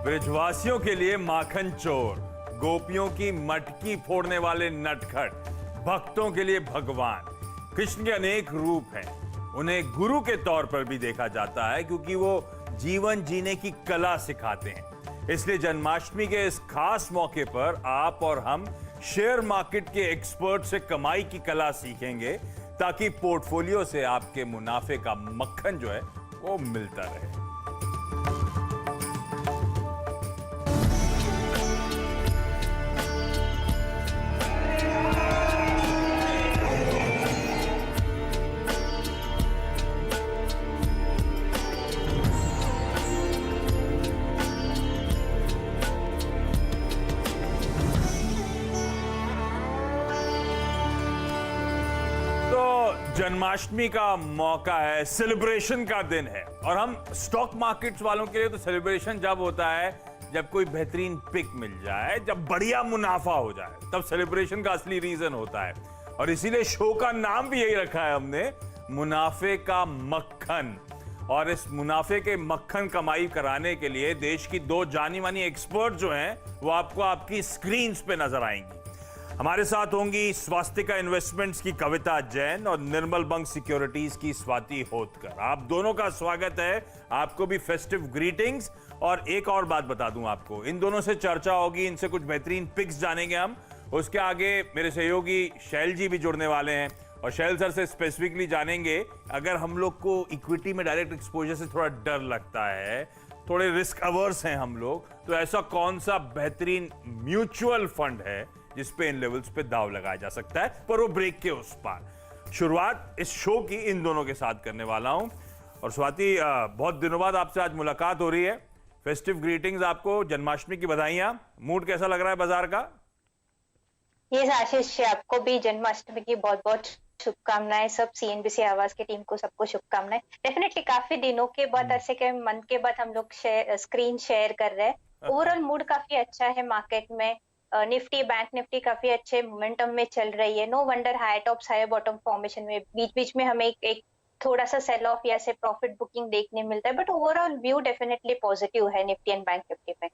ब्रिजवासियों के लिए माखन चोर, गोपियों की मटकी फोड़ने वाले नटखट, भक्तों के लिए भगवान। कृष्ण के अनेक रूप हैं। उन्हें गुरु के तौर पर भी देखा जाता है क्योंकि वो जीवन जीने की कला सिखाते हैं। इसलिए जन्माष्टमी के इस खास मौके पर आप और हम शेयर मार्केट के एक्सपर्ट से कमाई की कला सीखेंगे ताकि पोर्टफोलियो से आपके मुनाफे का मक्खन जो है वो मिलता रहे। जन्माष्टमी का मौका है, सेलिब्रेशन का दिन है और हम स्टॉक मार्केट्स वालों के लिए तो सेलिब्रेशन जब होता है जब कोई बेहतरीन पिक मिल जाए, जब बढ़िया मुनाफा हो जाए, तब सेलिब्रेशन का असली रीजन होता है। और इसीलिए शो का नाम भी यही रखा है हमने, मुनाफे का मक्खन। और इस मुनाफे के मक्खन कमाई कराने के लिए देश की दो जानी मानी एक्सपर्ट जो हैं वो आपको आपकी स्क्रीन पे नजर आएंगी। हमारे साथ होंगी स्वास्तिका इन्वेस्टमेंट्स की कविता जैन और निर्मल बंग सिक्योरिटीज की स्वाति होतकर। आप दोनों का स्वागत है, आपको भी फेस्टिव ग्रीटिंग्स। और एक और बात बता दूं आपको, इन दोनों से चर्चा होगी, इनसे कुछ बेहतरीन पिक्स जानेंगे हम। उसके आगे मेरे सहयोगी शैल जी भी जुड़ने वाले हैं और शैल सर से स्पेसिफिकली जानेंगे, अगर हम लोग को इक्विटी में डायरेक्ट एक्सपोजर से थोड़ा डर लगता है, थोड़े रिस्क अवर्स हैं हम लोग, तो ऐसा कौन सा बेहतरीन म्यूचुअल फंड है जिसपे इन लेवल्स पे दाव लगाया जा सकता है, पर वो ब्रेक के उस पार। शुरुआत इस शो की इन दोनों के साथ करने वाला हूं। और स्वाति, बहुत दिनों बाद आपसे आज मुलाकात हो रही है। फेस्टिव ग्रीटिंग्स आपको, जन्माष्टमी की बधाइयां। मूड कैसा लग रहा है बाजार का? ये आशीष, आपको भी जन्माष्टमी की बहुत बहुत शुभकामनाएं। सब सीएनबीसी आवाज की टीम को सबको शुभकामनाएं। डेफिनेटली काफी दिनों के बाद, ऐसे के मंथ के बाद हम लोग स्क्रीन शेयर कर रहे हैं। ओवरऑल मूड काफी अच्छा है मार्केट में। निफ्टी, बैंक निफ्टी काफी अच्छे मोमेंटम में चल रही है। No wonder high tops high bottom formation में बीच बीच में हमें एक थोड़ा सा सेल ऑफ या से प्रॉफिट बुकिंग देखने मिलता है, but overall view definitely positive है निफ्टी एंड बैंक निफ्टी में।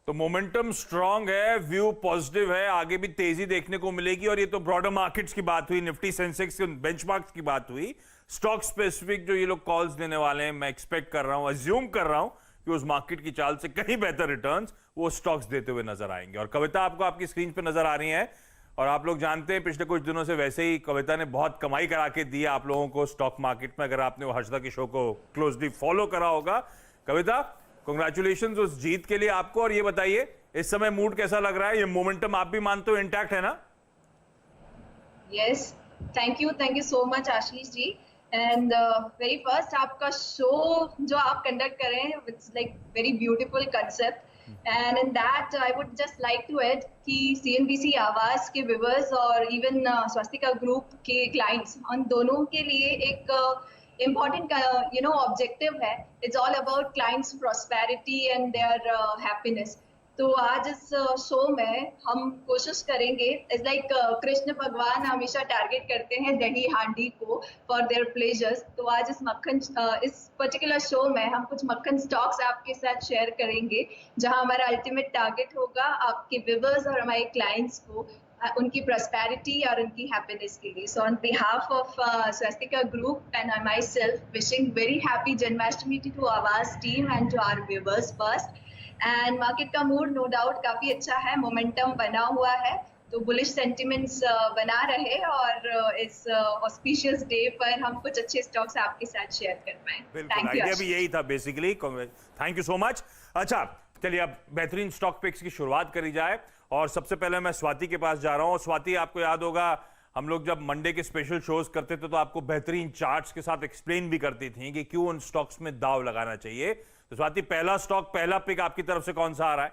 तो मोमेंटम स्ट्रांग है, व्यू पॉजिटिव है, आगे भी तेजी देखने को मिलेगी। और ये तो ब्रॉडर मार्केट्स की बात हुई, निफ्टी सेंसेक्स बेंचमार्क्स की बात हुई। स्टॉक स्पेसिफिक जो ये लोग कॉल्स देने वाले हैं, मैं एक्सपेक्ट कर रहा हूं, अज्यूम कर रहा हूं कि उस मार्केट की चाल से कहीं बेहतर रिटर्न्स वो स्टॉक्स देते हुए नजर आएंगे। और कविता आपको आपकी स्क्रीन पे नजर आ रही है और आप लोग जानते हैं पिछले कुछ दिनों से वैसे ही कविता ने बहुत कमाई करा के दी आप लोगों को स्टॉक मार्केट में, अगर आपने वो हर्षदा की शो को क्लोजली फॉलो करा होगा। कविता, कांग्रेचुलेशंस उस जीत के लिए आपको। और ये बताइए, इस समय मूड कैसा लग रहा है? ये मोमेंटम आप भी मानते हो इंटैक्ट है ना? Yes, thank you so much Ashish ji. And very first, आपका शो जो आप कंडक्ट कर रहे हैं, it's like very beautiful concept. And in that I would just like to add कि सीएनबीसी आवाज के व्यूअर्स और इवन स्वास्तिका ग्रुप के क्लाइंट्स, उन दोनों के लिए एक important ऑब्जेक्टिव है। It's all about clients prosperity and their happiness. तो आज इस शो में हम कोशिश करेंगे, इट्स लाइक कृष्ण भगवान हमेशा टारगेट करते हैं दही हांडी को फॉर देयर प्लेजर्स। तो आज इस पर्टिकुलर शो में हम कुछ मक्खन स्टॉक्स आपके साथ शेयर करेंगे, जहां हमारा अल्टीमेट टारगेट होगा आपके व्यूअर्स और हमारे क्लाइंट्स को उनकी प्रॉस्पेरिटी और उनकी हैप्पीनेस के लिए। So on behalf of Swastika group and myself, wishing very happy Janmashtami to Awaaz team and to our viewers first. And market का मूड नो डाउट काफी अच्छा है, मोमेंटम बना हुआ है, तो बुलिश सेंटिमेंट्स बना रहे और इस ऑस्पिशियस डे पर हम कुछ अच्छे स्टॉक्स आपके साथ शेयर कर पाए। बिल्कुल, आइडिया भी यही था basically. Thank you so much. अच्छा, चलिए अब बेहतरीन स्टॉक पिक्स की शुरुआत करी जाए और सबसे पहले मैं स्वाति के पास जा रहा हूं। स्वाति, आपको याद होगा हम लोग जब मंडे के स्पेशल शोज करते थे तो आपको बेहतरीन चार्ट्स के साथ एक्सप्लेन भी करती थी कि क्यों उन स्टॉक्स में दाव लगाना चाहिए। तो स्वाति, पहला स्टॉक, पहला पिक आपकी तरफ से कौन सा आ रहा है?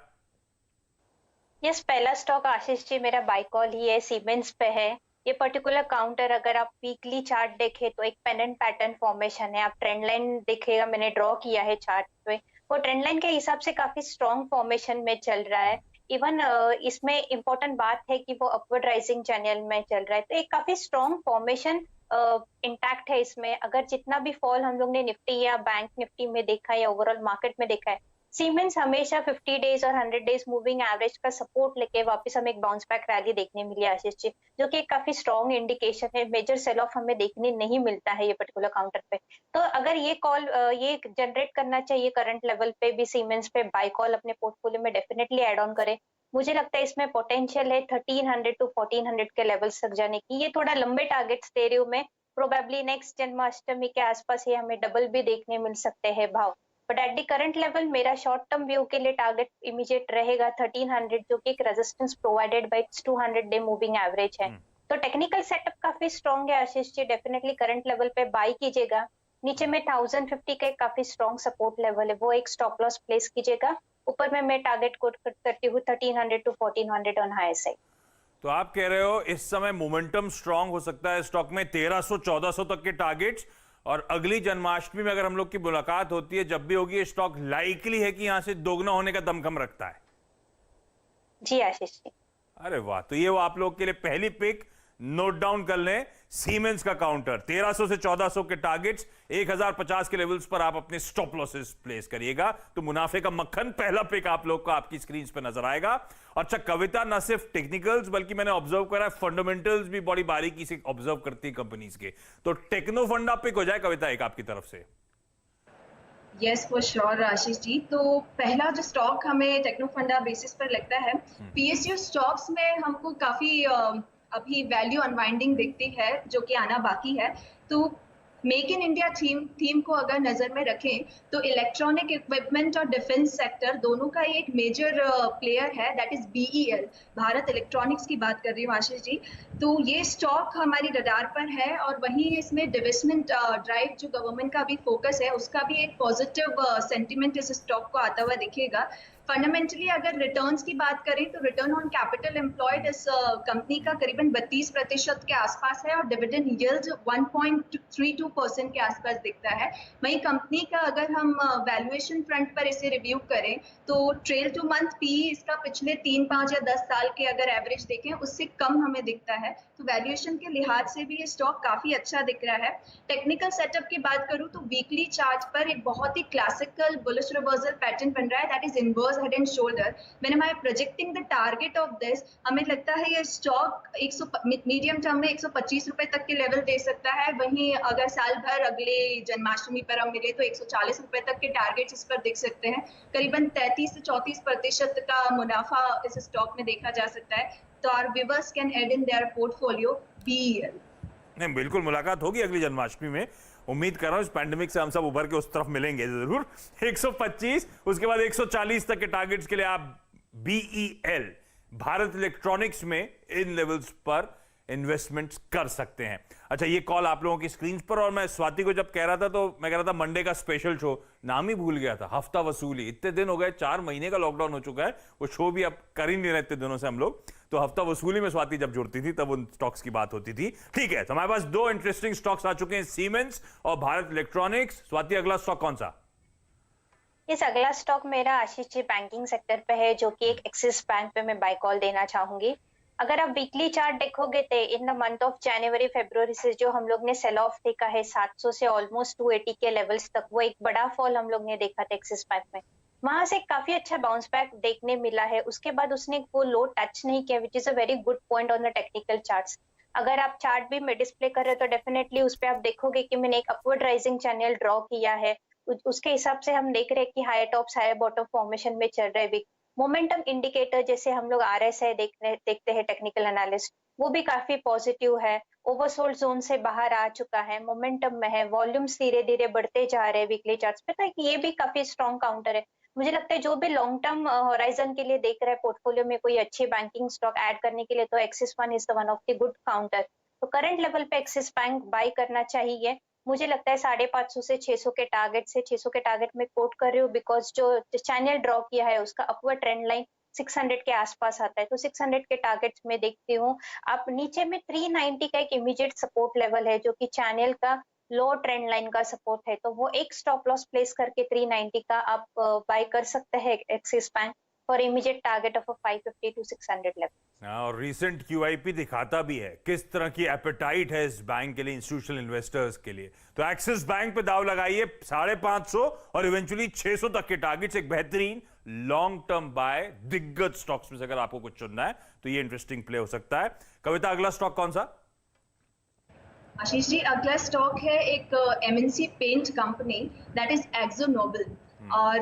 यस, पहला स्टॉक आशीष जी मेरा बाय कॉल ही है, सीमेंस पे है। ये पर्टिकुलर काउंटर अगर आप वीकली चार्ट देखें तो एक पेंडेंट पैटर्न फॉर्मेशन है। आप ट्रेंड लाइन देखिएगा, मैंने ड्रॉ किया है चार्ट पे, वो ट्रेंड लाइन के हिसाब से काफी स्ट्रॉन्ग फॉर्मेशन में चल रहा है। इवन इसमें इंपॉर्टेंट बात है कि वो अपवर्ड राइजिंग चैनल में चल रहा है, तो एक काफी स्ट्रॉन्ग फॉर्मेशन इंटैक्ट है इसमें। अगर जितना भी फॉल हम लोग ने निफ्टी या बैंक निफ्टी में देखा है या ओवरऑल मार्केट में देखा है, सीमेंस हमेशा 50 डेज और 100 डेज मूविंग एवरेज का सपोर्ट लेके वापस हमें एक बाउंस बैक रैली देखने मिली आशीष जी, जो कि एक काफी स्ट्रॉन्ग इंडिकेशन है। मेजर सेल ऑफ हमें देखने नहीं मिलता है ये पर्टिकुलर काउंटर पे। तो अगर ये कॉल ये जनरेट करना चाहिए करंट लेवल पे भी सीमेंस पे बाय कॉल अपने पोर्टफोलियो में डेफिनेटली ऐड ऑन करें। मुझे लगता है इसमें पोटेंशियल है 1300 टू 1400 के लेवल्स तक जाने की। ये थोड़ा लंबे टारगेट्स दे रही हूँ मैं, प्रोबेबली नेक्स्ट जन्माष्टमी के आसपास ये हमें डबल भी देखने मिल सकते हैं भाव। But at the current level मेरा शॉर्ट टर्म व्यू के लिए टारगेट इमीडिएट रहेगा 1300, जो कि एक resistance provided by 200 day moving average है। तो टेक्निकल सेटअप काफी स्ट्रॉन्ग है Ashish ji, definitely current level पे बाय कीजिएगा। नीचे में 1050 का एक काफी स्ट्रॉन्ग सपोर्ट लेवल है, वो एक स्टॉप लॉस प्लेस कीजिएगा। ऊपर में मैं टारगेट कोट करती हूँ 1300 टू 1400 ऑन हायर साइड। तो आप कह रहे हो इस समय मोमेंटम स्ट्रांग हो सकता है स्टॉक में, 1300-1400 तक के टारगेट्स, और अगली जन्माष्टमी में अगर हम लोग की मुलाकात होती है, जब भी होगी, ये स्टॉक लाइकली है कि यहां से दोगुना होने का दमखम रखता है। जी आशीष जी। अरे वाह, तो ये वो आप लोग के लिए पहली पिक, नोट डाउन कर लें। सीमेंस का काउंटर 1300 से 1400 के टारगेट्स, 1050 के लेवल्स पर आप अपने स्टॉप लॉसेस प्लेस करिएगा, तो मुनाफे का मक्खन पहला पिक आप लोग को आपकी स्क्रीन पे नजर आएगा। अच्छा कविता, ना सिर्फ टेक्निकल्स बल्कि मैंने ऑब्जर्व करा है फंडामेंटल्स भी बड़ी बारीकी से ऑब्जर्व करती है कंपनीज के, तो टेक्नो फंडा पिक हो जाए कविता एक आपकी तरफ से। Yes for sure Ashish ji. तो पहला जो स्टॉक हमें टेक्नो फंडा बेसिस पर लगता है, पीएसयू स्टॉक्स में हमको काफी अभी वैल्यू अनवाइंडिंग दिखती है, जो कि आना बाकी है। तो मेक इन इंडिया थीम को अगर नजर में रखें तो इलेक्ट्रॉनिक इक्विपमेंट और डिफेंस सेक्टर दोनों का एक मेजर प्लेयर है, that is BEL, Bharat electronics की बात कर रही हूँ आशीष जी। तो ये स्टॉक हमारी रडार पर है, और वहीं इसमें डिविस्टमेंट ड्राइव जो गवर्नमेंट का भी फोकस है, उसका भी एक पॉजिटिव सेंटिमेंट इस स्टॉक को आता हुआ दिखेगा। फंडामेंटली अगर रिटर्न्स की बात करें तो रिटर्न ऑन कैपिटल एम्प्लॉयड इस कंपनी का करीबन 32% के आसपास है, और डिविडेंड यील्ड 1.32% के आसपास दिखता है। वहीं कंपनी का अगर हम वैल्यूएशन फ्रंट पर इसे रिव्यू करें तो ट्रेल टू मंथ पी इसका पिछले 3, 5 या 10 साल के अगर एवरेज देखें उससे कम हमें दिखता है। तो वैल्यूएशन के लिहाज से भी ये स्टॉक काफी अच्छा दिख रहा है। टेक्निकल सेटअप की बात करूं तो वीकली चार्ट पर एक बहुत ही क्लासिकल बुलिश रिवर्सल पैटर्न बन रहा है, that is inverse head and shoulder. When I am projecting the target of this, हमें लगता है ये स्टॉक मीडियम टर्म में 125 रुपए तक के लेवल दे सकता है। वहीं अगर साल भर अगले जन्माष्टमी पर हम मिले तो 140 रुपए तक के टारगेट्स इस पर दिख सकते हैं। करीबन 33 से 34% का मुनाफा इस स्टॉक में देखा जा सकता है। तो our viewers can add in their portfolio BEL. नहीं, बिल्कुल मुलाकात होगी अगली जन्माष्टमी में। उम्मीद कर रहा हूं इस पैंडेमिक से हम सब उभर के उस तरफ मिलेंगे जरूर। 125, उसके बाद 140 तक के टारगेट्स के लिए आप बीईएल, भारत इलेक्ट्रॉनिक्स में इन लेवल्स पर इन्वेस्टमेंट्स कर सकते हैं। अच्छा, ये कॉल आप लोगों की स्क्रीन पर, और मैं स्वाति को जब कह रहा था तो मैं कह रहा था मंडे का स्पेशल शो, नाम ही भूल गया था, हफ्ता वसूली। इतने दिन हो गए, 4 महीने का लॉकडाउन हो चुका है, वो शो भी अब कर ही नहीं रहे इतने दिनों से हम लोग। तो हफ्ता वसूली में स्वाति जब जुड़ती थी तब उन स्टॉक्स की बात होती थी। ठीक है, तो हमारे पास 2 इंटरेस्टिंग स्टॉक्स आ चुके हैं, सीमेंस और भारत इलेक्ट्रॉनिक्स। स्वाति, अगला स्टॉक कौन सा? इस अगला स्टॉक मेरा आशीष जी बैंकिंग सेक्टर पे है, जो कि एक एक्सिस बैंक पे मैं बाय कॉल देना चाहूंगी। अगर आप वीकली चार्ट देखोगे तो इन द मंथ ऑफ जनवरी फरवरी से जो हम लोग ने सेल ऑफ देखा है 700 से ऑलमोस्ट 280 के लेवल्स तक, वो एक बड़ा फॉल हम लोग ने देखा था एक्सिस बैंक में। वहां से काफी अच्छा बाउंस बैक देखने मिला है। उसके बाद उसने वो लो टच नहीं किया, विच is a very good point on the technical charts. अगर आप चार्ट भी में डिस्प्ले कर रहे हो तो डेफिनेटली उस पर आप देखोगे कि मैंने एक अपवर्ड राइजिंग चैनल ड्रॉ किया है। उसके हिसाब से हम देख रहे हैं कि higher tops higher bottom formation में चल रहे वीक। मोमेंटम इंडिकेटर जैसे हम लोग आरएसआई देखते हैं टेक्निकल एनालिस्ट, वो भी काफी पॉजिटिव है। ओवरसोल्ड जोन से बाहर आ चुका है, मोमेंटम में है, वॉल्यूम्स धीरे धीरे बढ़ते जा रहे हैं वीकली चार्ट्स पे, तो ये भी काफी स्ट्रॉन्ग काउंटर है। मुझे लगता है जो भी लॉन्ग टर्म होराइजन के लिए देख रहा है पोर्टफोलियो में कोई अच्छी बैंकिंग स्टॉक ऐड करने के लिए, तो axis one is the one of the good counter. तो करंट लेवल पे एक्सिस बैंक बाय करना चाहिए। मुझे लगता है 550 से 600 के टारगेट से 600 के टारगेट में कोट कर रही हूँ, बिकॉज जो चैनल ड्रॉ किया है उसका अपवर्ड ट्रेंड लाइन 600 के आसपास आता है, तो 600 के टारगेट्स में देखती हूँ। आप नीचे में 390 का एक इमीडिएट सपोर्ट लेवल है, जो कि चैनल का लो ट्रेंड लाइन का सपोर्ट है, तो वो एक स्टॉप लॉस प्लेस करके 390 का आप बाय कर सकते हैं axis bank for immediate target of 550 to 600 level. और रीसेंट QIP दिखाता भी है किस तरह की एपेटाइट है इस बैंक के लिए, इंस्टीट्यूशनल इन्वेस्टर्स के लिए। तो एक्सिस बैंक पे दाव लगाइए 550 और इवेंचुअली 600 तक के टारगेट्स। एक बेहतरीन लॉन्ग टर्म बाय दिग्गज स्टॉक्स में से अगर आपको कुछ चुनना है तो ये इंटरेस्टिंग प्ले हो सकता है। कविता, अगला स्टॉक कौन सा? आशीष जी, अगला स्टॉक है एक MNC paint company, that is Akzo Nobel. और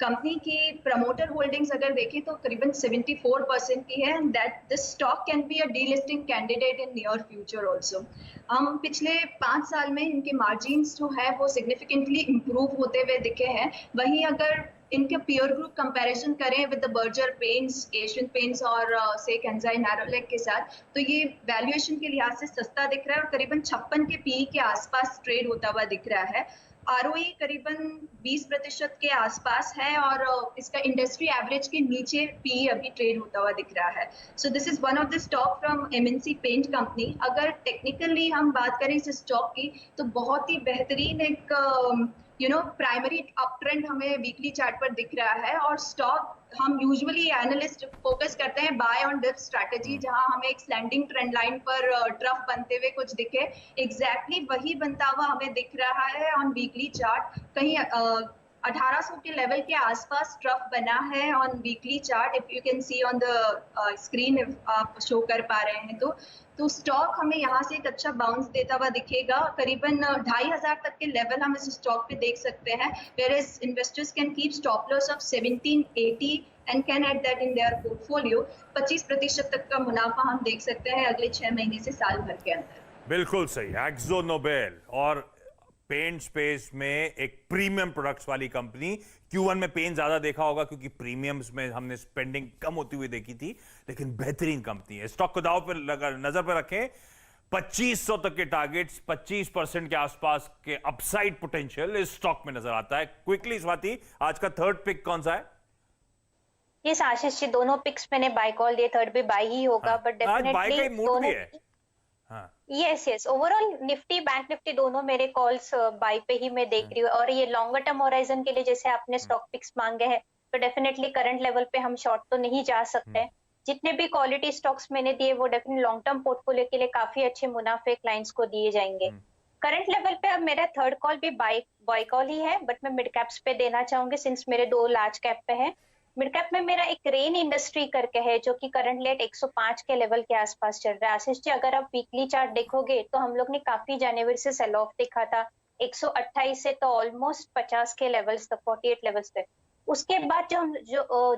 कंपनी की प्रमोटर होल्डिंग्स अगर देखें तो करीबन 74% की है। That this stock can be a delisting candidate in near future also. हम पिछले 5 साल में इनके मार्जिन्स जो है वो सिग्निफिकेंटली इंप्रूव होते हुए दिखे हैं। वहीं अगर इनके पीयर ग्रुप कंपैरिजन करें with the Berger paints, Asian paints और से कैंजाई नैरोलैक के साथ, तो ये वैल्यूएशन के लिहाज से सस्ता दिख रहा है और करीबन 56 के PE के आसपास ट्रेड होता हुआ दिख रहा है। ROE करीबन 20% के आसपास है और इसका इंडस्ट्री एवरेज के नीचे PE अभी ट्रेड होता हुआ दिख रहा है। So this is one of the stock from MNC paint company. अगर टेक्निकली हम बात करें इस स्टॉक की तो बहुत ही बेहतरीन एक प्राइमरी अप ट्रेंड हमें वीकली चार्ट पर दिख रहा है। और स्टॉक हम यूजुअली एनालिस्ट फोकस करते हैं बाय ऑन डिप स्ट्रैटेजी, जहां हमें एक स्लैंडिंग ट्रेंड लाइन पर ट्रफ बनते हुए कुछ दिखे। एग्जैक्टली वही बनता हुआ हमें दिख रहा है ऑन वीकली चार्ट। कहीं 1800 के लेवल के आसपास ट्रफ बना है on weekly chart, if you can see on the screen, if आप शो कर पा रहे हैं तो स्टॉक हमें यहाँ से एक अच्छा बाउंस देता हुआ दिखेगा। करीबन 2500 तक के लेवल हम इस स्टॉक पे देख सकते हैं, whereas investors can keep stop loss of 1780 and can add that in their portfolio। 25% तक का मुनाफा हम देख सकते हैं अगले 6 महीने से साल भर के अंदर। बिल्कुल सही। एक्जो नोबेल और पेंट स्पेस में एक प्रीमियम प्रोडक्ट्स वाली कंपनी। Q1 में पेन ज्यादा देखा होगा क्योंकि प्रीमियम्स में हमने स्पेंडिंग कम होती हुई देखी थी, लेकिन बेहतरीन कंपनी है। स्टॉक को दाव पर नजर पर रखें। 2500 तक के टारगेट्स, 25% के आसपास के अपसाइड पोटेंशियल इस स्टॉक में नजर आता है। क्विकली स्वाति, आज का थर्ड पिक कौन सा है? यस आशीष जी, दोनों पिक्स मैंने बाय कॉल दिए, थर्ड भी बाय ही होगा। बट आज बाय का ही मूड भी है। Yes overall Nifty, bank Nifty दोनों मेरे कॉल्स बाय पे ही मैं देख रही हूँ। और ये लॉन्गर टर्म होराइजन के लिए जैसे आपने स्टॉक पिक्स मांगे हैं तो डेफिनेटली करंट लेवल पे हम शॉर्ट तो नहीं जा सकते। जितने भी क्वालिटी स्टॉक्स मैंने दिए वो डेफिनेटली लॉन्ग टर्म पोर्टफोलियो के लिए काफी अच्छे मुनाफे क्लाइंट्स को दिए जाएंगे। करंट लेवल पे अब मेरा थर्ड कॉल भी बाय कॉल ही है, बट मैं मिड कैप्स पे देना चाहूंगी सिंस मेरे 2 लार्ज कैप पे है। मिड कैप में मेरा एक रेन इंडस्ट्री करके है जो कि करंट रेट 105 के लेवल के आसपास चल रहा है। आशीष जी, अगर आप वीकली चार्ट देखोगे तो हम लोग ने काफी जनवरी से सेल ऑफ देखा था 128 से तो ऑलमोस्ट 50 के लेवल्स तक, 48 लेवल्स तक। उसके बाद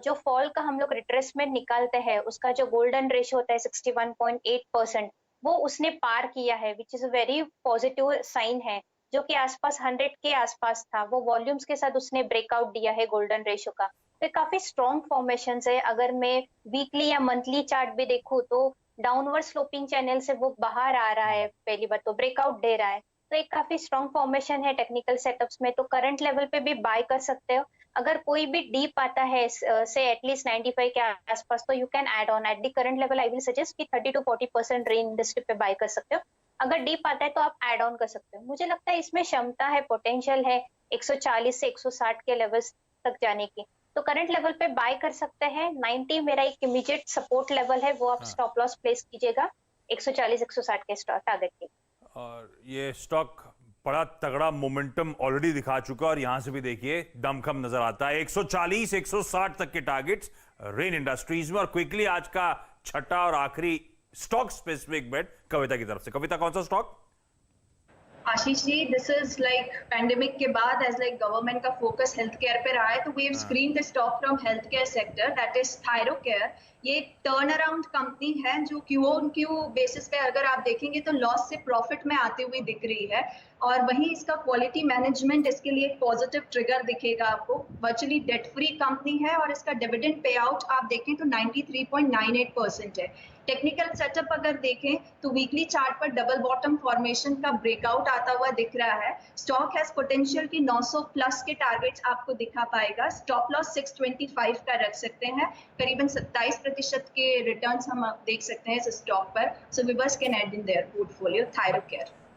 जो फॉल का हम लोग रिट्रेसमेंट निकालते हैं उसका जो गोल्डन रेशियो होता है 61.8%, वो उसने पार किया है, which is a very positive sign है। जो कि आसपास 100 के आसपास था, वो वॉल्यूम्स के साथ उसने ब्रेकआउट दिया है गोल्डन रेशियो का। तो काफी स्ट्रॉन्ग फॉर्मेशन है। अगर मैं वीकली या मंथली चार्ट भी देखूं तो डाउनवर्ड स्लोपिंग चैनल से वो बाहर आ रहा है, पहली बात तो ब्रेकआउट दे रहा है, तो एक काफी स्ट्रॉन्ग फॉर्मेशन है टेक्निकल सेटअप्स में। तो करंट लेवल पे भी बाय कर सकते हो। अगर कोई भी डीप आता है से एटलीस्ट 95 के आसपास तो you can add on at the current level. I will suggest कि 30 to 40% रेन इंडस्ट्री पे बाय कर सकते हो। अगर डीप आता है तो आप ऐड ऑन कर सकते हो। मुझे लगता है इसमें क्षमता है, पोटेंशियल है 140 से 160 के लेवल्स तक जाने की। तो करंट लेवल पे बाय कर सकते हैं। 90 मेरा एक इमीडिएट सपोर्ट लेवल है, वो आप स्टॉप लॉस प्लेस कीजिएगा 140-160 के टारगेट के। और ये स्टॉक बड़ा तगड़ा मोमेंटम ऑलरेडी दिखा चुका और यहां से भी देखिए दमखम नजर आता है। 140-160 तक के टारगेट्स रेन इंडस्ट्रीज में। और क्विकली आज का छठा और आखिरी स्टॉक स्पेसिफिक बेट कविता की तरफ से। कविता, कौन सा stock? Ashish ji, this is like pandemic के बाद एज लाइक गवर्नमेंट का फोकस हेल्थ केयर पे रहा है, तो we have screen the stock from health care sector, that is Thyrocare. ये एक टर्न अराउंड कंपनी है जो क्यू बेसिस पे अगर आप देखेंगे तो लॉस से प्रॉफिट में आती हुई दिख रही है। और वहीं इसका क्वालिटी मैनेजमेंट इसके लिए एक पॉजिटिव ट्रिगर दिखेगा आपको। वर्चुअली डेट फ्री कंपनी है और इसका डिविडेंड पे आउट आप देखें तो 93.98% है। टेक्निकल सेटअप अगर देखें तो वीकली चार्ट पर डबल बॉटम फॉर्मेशन का ब्रेकआउट आता हुआ दिख रहा है। स्टॉक हैज पोटेंशियल की 900 प्लस के टारगेट्स आपको दिखा पाएगा। स्टॉप लॉस 625 का रख सकते हैं। करीबन 27% के रिटर्न्स हम देख सकते हैं इस स्टॉक पर। So viewers can add in their portfolio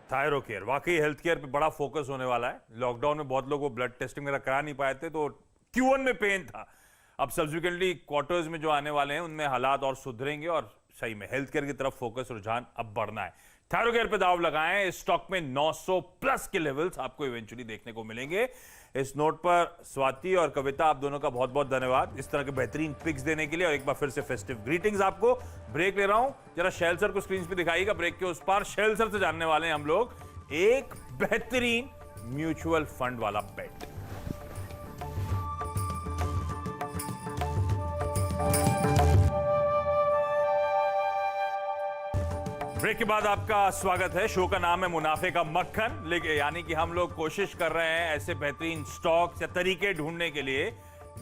Thyrocare. वाकई हेल्थ केयर पे बड़ा फोकस होने वाला है। लॉकडाउन में बहुत लोग वो ब्लड टेस्टिंग वगैरह करा नहीं पाए थे तो Q1 में पेन था। अब सब्सिक्वेंटली क्वार्टर्स में जो आने वाले हैं उनमें हालात और सुधरेंगे और सही में हेल्थ केयर की तरफ फोकस रुझान अब बढ़ना है। थायरोकेयर पे दाव लगाएं, इस स्टॉक में 900 प्लस के लेवल्स आपको इवेंचुअली देखने को मिलेंगे। इस नोट पर स्वाति और कविता, आप दोनों का बहुत बहुत धन्यवाद इस तरह के बेहतरीन पिक्स देने के लिए, और एक बार फिर से फेस्टिव ग्रीटिंग्स आपको। ब्रेक ले रहा हूं, जरा शैल सर को स्क्रीन पे दिखाइएगा। ब्रेक के उस पार शैल सर से जानने वाले हैं हम लोग एक बेहतरीन म्यूचुअल फंड वाला बेट। ब्रेक के बाद आपका स्वागत है। शो का नाम है मुनाफे का मक्खन, लेकिन यानी कि हम लोग कोशिश कर रहे हैं ऐसे बेहतरीन स्टॉक्स या तरीके ढूंढने के लिए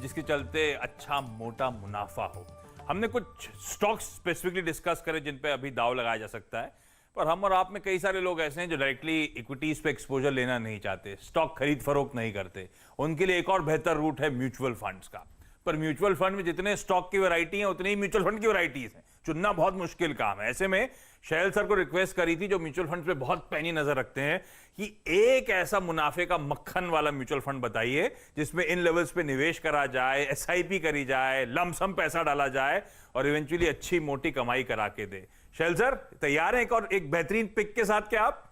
जिसके चलते अच्छा मोटा मुनाफा हो। हमने कुछ स्टॉक्स स्पेसिफिकली डिस्कस करे जिन पे अभी दाव लगाया जा सकता है, पर हम और आप में कई सारे लोग ऐसे हैं जो डायरेक्टली इक्विटीज पे एक्सपोजर लेना नहीं चाहते, स्टॉक खरीद फरोख्त नहीं करते। उनके लिए एक और बेहतर रूट है म्यूचुअल फंड्स का। पर म्यूचुअल फंड में जितने स्टॉक की वैरायटी है उतनी ही म्यूचुअल फंड की वैरायटीज हैं, चुनना बहुत मुश्किल काम है। ऐसे में शैल सर को रिक्वेस्ट करी थी, जो म्यूचुअल फंड पे बहुत पैनी नजर रखते हैं, कि एक ऐसा मुनाफे का मक्खन वाला म्यूचुअल फंड बताइए जिसमें इन लेवल्स पे निवेश करा जाए, एसआईपी करी जाए, लमसम पैसा डाला जाए और इवेंचुअली अच्छी मोटी कमाई करा के दे। शैल सर तैयार हैं एक बेहतरीन पिक के साथ? क्या आप?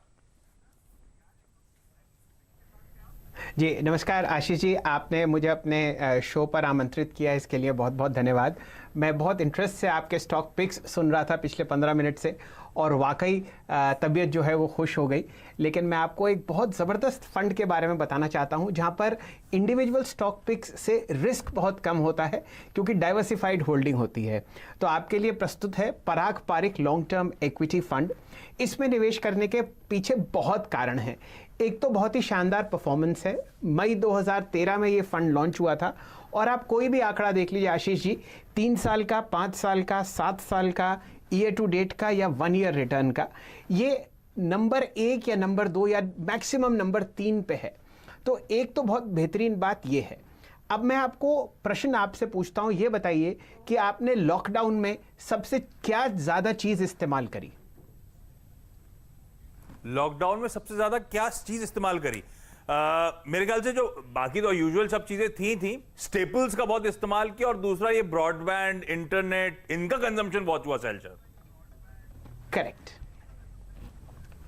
जी नमस्कार आशीष जी, आपने मुझे अपने शो पर आमंत्रित किया, इसके लिए बहुत बहुत धन्यवाद। मैं बहुत इंटरेस्ट से आपके स्टॉक पिक्स सुन रहा था पिछले 15 मिनट से, और वाकई तबीयत जो है वो खुश हो गई। लेकिन मैं आपको एक बहुत ज़बरदस्त फंड के बारे में बताना चाहता हूं, जहां पर इंडिविजुअल स्टॉक पिक्स से रिस्क बहुत कम होता है क्योंकि डाइवर्सिफाइड होल्डिंग होती है। तो आपके लिए प्रस्तुत है Parag Parikh long term equity fund. इसमें निवेश करने के पीछे बहुत कारण हैं। एक तो बहुत ही शानदार परफॉर्मेंस है। मई 2013 में ये फंड लॉन्च हुआ था, और आप कोई भी आंकड़ा देख लीजिए आशीष जी, 3 साल का, 5 साल का, 7 साल का, ईयर टू डेट का या 1 ईयर रिटर्न का, ये नंबर 1 या नंबर 2 या मैक्सिमम नंबर 3 पे है। तो एक तो बहुत बेहतरीन बात ये है। अब मैं आपको प्रश्न आपसे पूछता हूं, ये बताइए कि आपने लॉकडाउन में सबसे क्या ज्यादा चीज इस्तेमाल करी? लॉकडाउन में सबसे ज्यादा क्या चीज इस्तेमाल करी? मेरे ख्याल से जो बाकी तो यूजुअल सब चीजें थी स्टेपल्स का बहुत इस्तेमाल किया, और दूसरा ये ब्रॉडबैंड, इंटरनेट, इनका कंजम्पशन बहुत हुआ शैल सर। करेक्ट,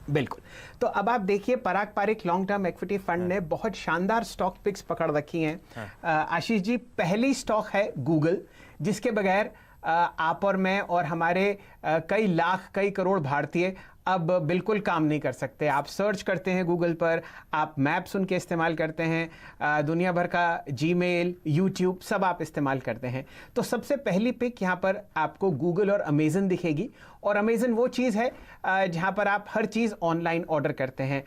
बिल्कुल। तो अब आप देखिए, Parag Parikh long term equity fund ने बहुत शानदार स्टॉक पिक्स पकड़ रखी हैं। आशीष जी, पहली स्टॉक है गूगल, जिसके बगैर आप और मैं और हमारे कई लाख, कई करोड़ भारतीय अब बिल्कुल काम नहीं कर सकते। आप सर्च करते हैं गूगल पर, आप मैप्स उनके इस्तेमाल करते हैं, दुनिया भर का जीमेल, यूट्यूब सब आप इस्तेमाल करते हैं। तो सबसे पहली पिक यहाँ पर आपको गूगल और अमेजन दिखेगी। और अमेजन वो चीज़ है जहाँ पर आप हर चीज़ ऑनलाइन ऑर्डर करते हैं।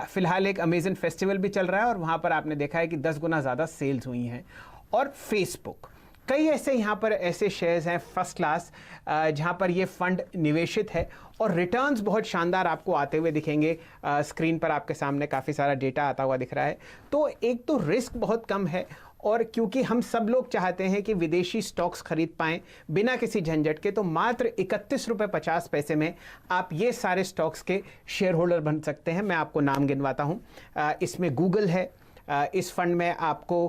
फिलहाल एक अमेजन फेस्टिवल भी चल रहा है, और वहाँ पर आपने देखा है कि 10 गुना ज़्यादा सेल्स हुई हैं। और फेसबुक, कई ऐसे यहाँ पर ऐसे शेयर्स हैं फर्स्ट क्लास जहाँ पर ये फंड निवेशित है, और रिटर्न्स बहुत शानदार आपको आते हुए दिखेंगे। स्क्रीन पर आपके सामने काफ़ी सारा डेटा आता हुआ दिख रहा है। तो एक तो रिस्क बहुत कम है, और क्योंकि हम सब लोग चाहते हैं कि विदेशी स्टॉक्स खरीद पाएं बिना किसी झंझट के, तो मात्र 31 रुपये 50 पैसे में आप ये सारे स्टॉक्स के शेयर होल्डर बन सकते हैं। मैं आपको नाम गिनवाता हूँ। इसमें गूगल है, इस फंड में आपको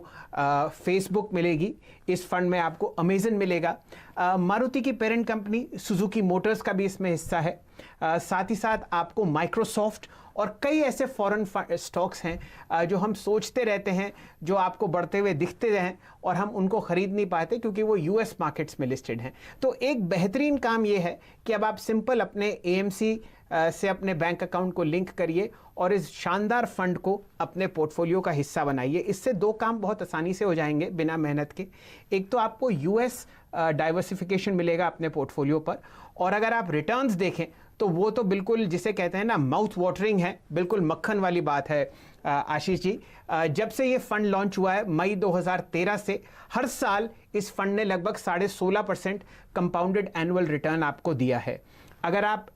फेसबुक मिलेगी, इस फंड में आपको अमेजन मिलेगा, मारुति की पेरेंट कंपनी सुजुकी मोटर्स का भी इसमें हिस्सा है, साथ ही साथ आपको माइक्रोसॉफ्ट और कई ऐसे फॉरेन स्टॉक्स हैं जो हम सोचते रहते हैं, जो आपको बढ़ते हुए दिखते हैं और हम उनको खरीद नहीं पाते क्योंकि वो यूएस मार्केट्स में लिस्टेड हैं। तो एक बेहतरीन काम ये है कि अब आप सिंपल अपने एएमसी से अपने बैंक अकाउंट को लिंक करिए और इस शानदार फंड को अपने पोर्टफोलियो का हिस्सा बनाइए। इससे 2 काम बहुत आसानी से हो जाएंगे बिना मेहनत के। एक तो आपको यूएस डाइवर्सिफिकेशन मिलेगा अपने पोर्टफोलियो पर, और अगर आप रिटर्न्स देखें तो वो तो बिल्कुल जिसे कहते हैं ना माउथ वाटरिंग है, बिल्कुल मक्खन वाली बात है। आशीष जी, जब से ये फंड लॉन्च हुआ है मई 2013 से, हर साल इस फंड ने लगभग 16.5% कंपाउंडेड एनुअल रिटर्न आपको दिया है। अगर आप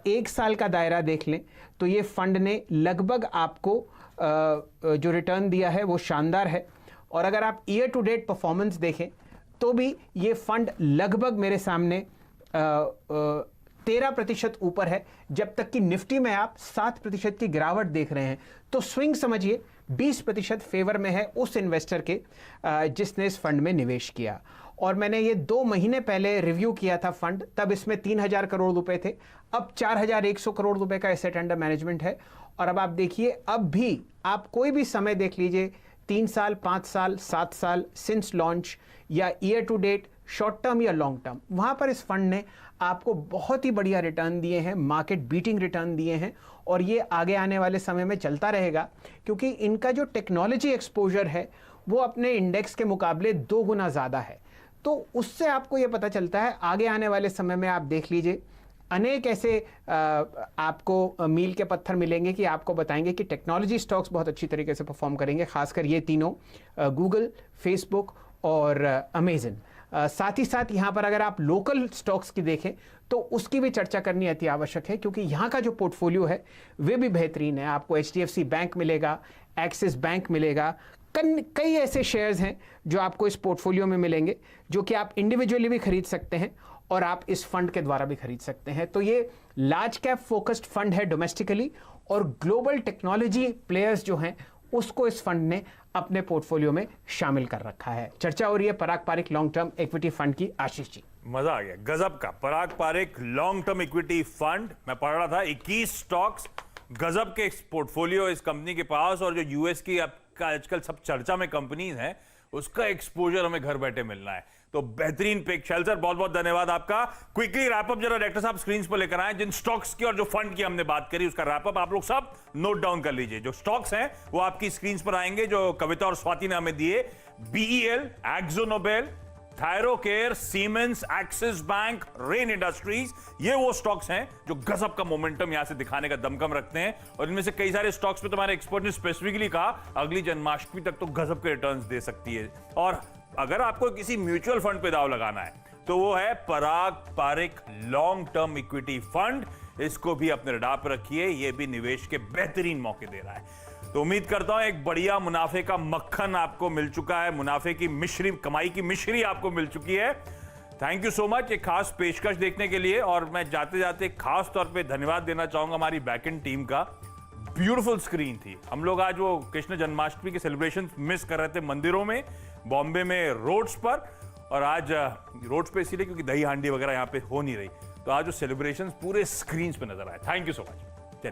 1 साल का दायरा देख लें तो ये फंड ने लगभग आपको जो रिटर्न दिया है वो शानदार है। और अगर आप ईयर टू डेट परफॉर्मेंस देखें तो भी ये फंड लगभग मेरे सामने 13% ऊपर है, जब तक कि निफ्टी में आप 7% की गिरावट देख रहे हैं। तो स्विंग समझिए 20% फेवर में है उस इन्वेस्टर के जिसने इस फंड में निवेश किया। और मैंने ये 2 महीने पहले रिव्यू किया था फंड, तब इसमें 3000 करोड़ रुपए थे, अब 4100 करोड़ रुपए का एसेट अंडर मैनेजमेंट है। और अब आप देखिए, अब भी आप कोई भी समय देख लीजिए, 3 साल, 5 साल, 7 साल, सिंस लॉन्च या year to date, short term या लॉन्ग टर्म, वहां पर इस फंड ने आपको बहुत ही बढ़िया रिटर्न दिए हैं, मार्केट बीटिंग रिटर्न दिए हैं। और ये आगे आने वाले समय में चलता रहेगा, क्योंकि इनका जो टेक्नोलॉजी एक्सपोजर है वो अपने इंडेक्स के मुकाबले 2 गुना ज़्यादा है। तो उससे आपको ये पता चलता है, आगे आने वाले समय में आप देख लीजिए, अनेक ऐसे आपको मील के पत्थर मिलेंगे कि आपको बताएंगे कि टेक्नोलॉजी स्टॉक्स बहुत अच्छी तरीके से परफॉर्म करेंगे, खासकर ये तीनों, गूगल, फेसबुक और अमेजन। साथ ही साथ यहाँ पर अगर आप लोकल स्टॉक्स की देखें तो उसकी भी चर्चा करनी अति आवश्यक है, क्योंकि यहाँ का जो पोर्टफोलियो है वे भी बेहतरीन है। आपको HDFC बैंक मिलेगा, एक्सिस बैंक मिलेगा, कई ऐसे शेयर्स हैं जो आपको इस पोर्टफोलियो में मिलेंगे, जो कि आप इंडिविजुअली भी खरीद सकते हैं और आप इस फंड के द्वारा भी खरीद सकते हैं। तो ये लार्ज कैप फोकस्ड फंड है डोमेस्टिकली, और ग्लोबल टेक्नोलॉजी प्लेयर्स जो हैं उसको इस फंड ने अपने पोर्टफोलियो में शामिल कर रखा है। चर्चा हो रही है Parag Parikh long term equity fund की। आशीष जी, मजा आ गया, गजब का Parag Parikh long term equity fund. मैं पढ़ रहा था 21 स्टॉक्स, गजब के पोर्टफोलियो इस कंपनी के पास, और जो यूएस की आजकल सब चर्चा में कंपनीज हैं उसका एक्सपोजर हमें घर बैठे मिलना है। तो बेहतरीन पिक। शैल सर, बहुत बहुत धन्यवाद आपका। क्विकली रैप अप जरा डायरेक्टर साहब स्क्रीन पर लेकर आए, जिन स्टॉक्स की और जो फंड की हमने बात करी उसका रैप अप आप लोग सब नोट डाउन कर लीजिए। जो स्टॉक्स हैं वो आपकी स्क्रीन पर आएंगे, जो कविता और स्वाति ने हमें दिए। BEL, Akzo Nobel, Thyrocare, Siemens, Axis bank, Rain Industries, ये वो स्टॉक्स हैं जो गजब का मोमेंटम यहां से दिखाने का दमखम रखते हैं। और इनमें से कई सारे स्टॉक्स पे तुम्हारे एक्सपर्ट ने स्पेसिफिकली कहा अगली जन्माष्टमी तक तो गजब के रिटर्न्स दे सकती है। और अगर आपको किसी म्यूचुअल फंड पे दाव लगाना है तो वो है Parag Parikh long term equity fund. इसको भी अपने रडार पर रखिए, ये भी निवेश के बेहतरीन मौके दे रहा है। तो उम्मीद करता हूं एक बढ़िया मुनाफे का मक्खन आपको मिल चुका है, मुनाफे की मिश्री, कमाई की मिश्री आपको मिल चुकी है। थैंक यू सो मच एक खास पेशकश देखने के लिए। और मैं जाते जाते खास तौर पे धन्यवाद देना चाहूंगा हमारी बैकएंड टीम का। ब्यूटीफुल स्क्रीन थी। हम लोग आज वो कृष्ण जन्माष्टमी के सेलिब्रेशन मिस कर रहे थे मंदिरों में, बॉम्बे में रोड्स पर, और आज रोड्स पे इसीलिए क्योंकि दही हांडी वगैरह यहाँ पे हो नहीं रही, तो आज वो सेलिब्रेशन पूरे स्क्रीन पे नजर आए। Thank you so much.